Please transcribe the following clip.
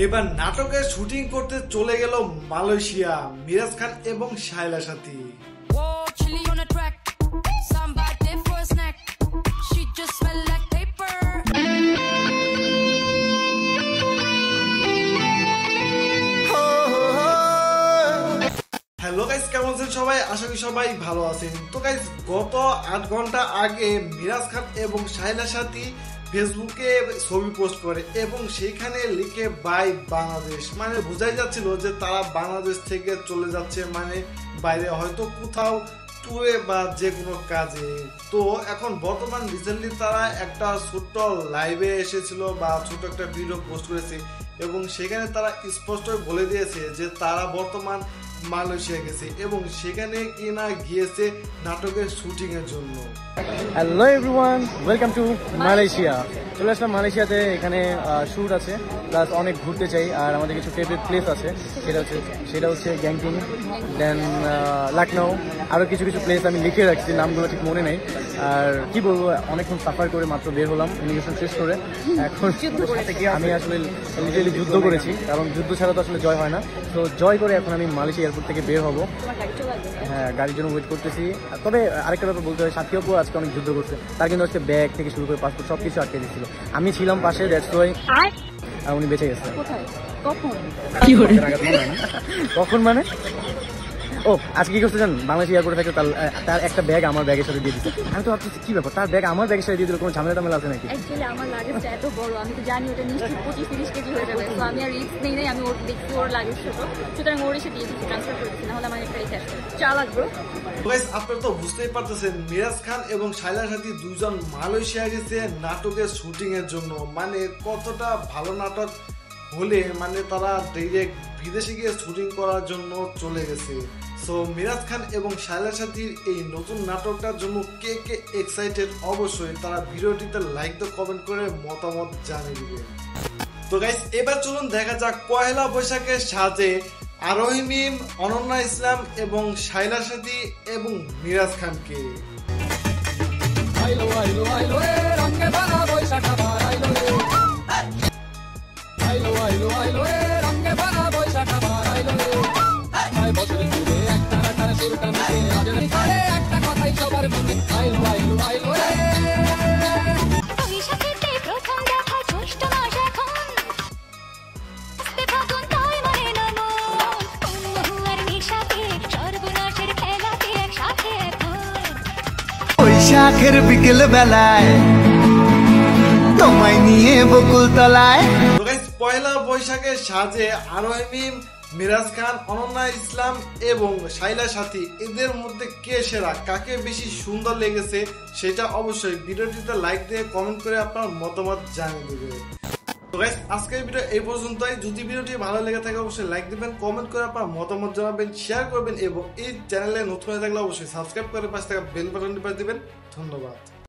এবার নাটকের শুটিং করতে চলে গেল মালয়েশিয়া মিরাজ খান এবং শায়লা সাথী। হ্যালো গাইস, কেমন আছেন সবাই? আশা করি সবাই ভালো আছেন। তো গাইস, গত 8 ঘন্টা আগে মিরাজ খান এবং শায়লা সাথী ফেসবুকে ছবি পোস্ট করে এবং সেইখানে লিখে বাই বাংলাদেশ, মানে বোঝাই যাচ্ছিল যে তারা বাংলাদেশ থেকে চলে যাচ্ছে, মানে বাইরে হয়তো কোথাও ট্যুরে বা যে কোনো কাজে। তো এখন বর্তমান রিসেন্টলি তারা একটা ছোট্ট লাইভে এসেছিল বা ছোট একটা ভিডিও পোস্ট করেছে এবং সেখানে তারা স্পষ্ট বলে দিয়েছে যে তারা বর্তমান মালয়েশিয়া গেছে এবং সেখানে কিনা গিয়েছে নাটকের শুটিং এর জন্য। Hello everyone, welcome to Malaysia. চলে আসলাম মালয়েশিয়াতে, এখানে শ্যুট আছে প্লাস অনেক ঘুরতে চাই। আর আমাদের কিছু ফেভারিট প্লেস আছে, সেটা হচ্ছে গ্যাংটিং, দেন লখনৌ, আরও কিছু প্লেস আমি লিখে রাখছি, নামগুলো ঠিক মনে নেই। আর কি বলবো, অনেকক্ষণ সাফার করে মাত্র বের হলাম ইমিগ্রেশন শেষ করে। এখন আমি আসলে লিটারালি যুদ্ধ করেছি, কারণ যুদ্ধ ছাড়া তো আসলে জয় হয় না। তো জয় করে এখন আমি মালয়েশিয়া এয়ারপোর্ট থেকে বের হবো। হ্যাঁ, গাড়ির জন্য ওয়েট করতেছি। তবে আরেকটা ব্যাপার বলতে হয়, সাথী আপু আজকে অনেক যুদ্ধ করছে, তার কিন্তু আজকে ব্যাগ থেকে শুরু করে পাসপোর্ট সবকিছু আটকে দিচ্ছিল। আমি ছিলাম পাশে, দ্যাটস ওয়াই উনি বেঁচে গেছে। কখন মানে ও আজকে কি করতে জান, বাংলাদেশ এয়ারপোর্টে থাকতে তার একটা ব্যাগ আমার ব্যাগের সাথে দিয়ে দিচ্ছে। আমি তো ভাবছি কি ব্যাপার, তার ব্যাগ আমার ব্যাগের সাথে দিয়ে দিল, কোনো ঝামেলা টামেলা আছে নাকি? অ্যাকচুয়ালি আমার লাগেজটা এত বড়, আমি তো জানি ওটা নিশ্চয়ই 25-30 কেজি হয়ে যাবে। তো আমি আর রিস্ক নেই নাই, আমি ওর দেখছি ওর লাগেজ ছোট, সুতরাং ওর এসে দিয়ে দিচ্ছি, ট্রান্সফার করে দিচ্ছি, নাহলে আমার একটা রেখে আসবে। চা লাগবে। আপনারা তো বুঝতেই পারতেছেন, মিরাজ খান এবং শায়লা সাথী দুজন মালয়েশিয়া গেছে নাটকের শুটিং এর জন্য। মানে কতটা ভালো নাটক হলে মানে তারা ডাইরেক্ট বিদেশে গিয়ে শুটিং করার জন্য চলে গেছে। সো মিরাজ খান এবং শায়লা সাথীর এই নতুন নাটকটার জন্য কে কে এক্সাইটেড, অবশ্যই তারা ভিডিওটিতে লাইক ও কমেন্ট করে মতামত জানিয়ে দিবেন। তো গাইস, এবার চলুন দেখা যাক পয়লা বৈশাখের সাজে আরোহী মিম, অনন্যা ইসলাম এবং শায়লা সাথী এবং মিরাজ খানকে। বৈশাখের বিকেল বেলায় তোমায় নিয়ে বকুল তলায়। পয়লা বৈশাখের সাজে আরোহী মিম, মিরাজ খান, অনন্যা ইসলাম এবং শায়লা সাথী, এদের মধ্যে কে সেরা, কাকে বেশি সুন্দর লেগেছে সেটা অবশ্যই ভিডিওটিতে লাইক দিয়ে কমেন্ট করে আপনার মতামত জানিয়ে দেবেন। তো গাইস, আজকের ভিডিও এই পর্যন্তই। যদি ভিডিওটি ভালো লেগে থাকে অবশ্যই লাইক দিবেন, কমেন্ট করে আপনার মতামত জানাবেন, শেয়ার করবেন এবং এই চ্যানেলে নতুন হয়ে থাকলে অবশ্যই সাবস্ক্রাইব করে পাশে থাকা বেল বাটনটি বাজিয়ে দিবেন। ধন্যবাদ।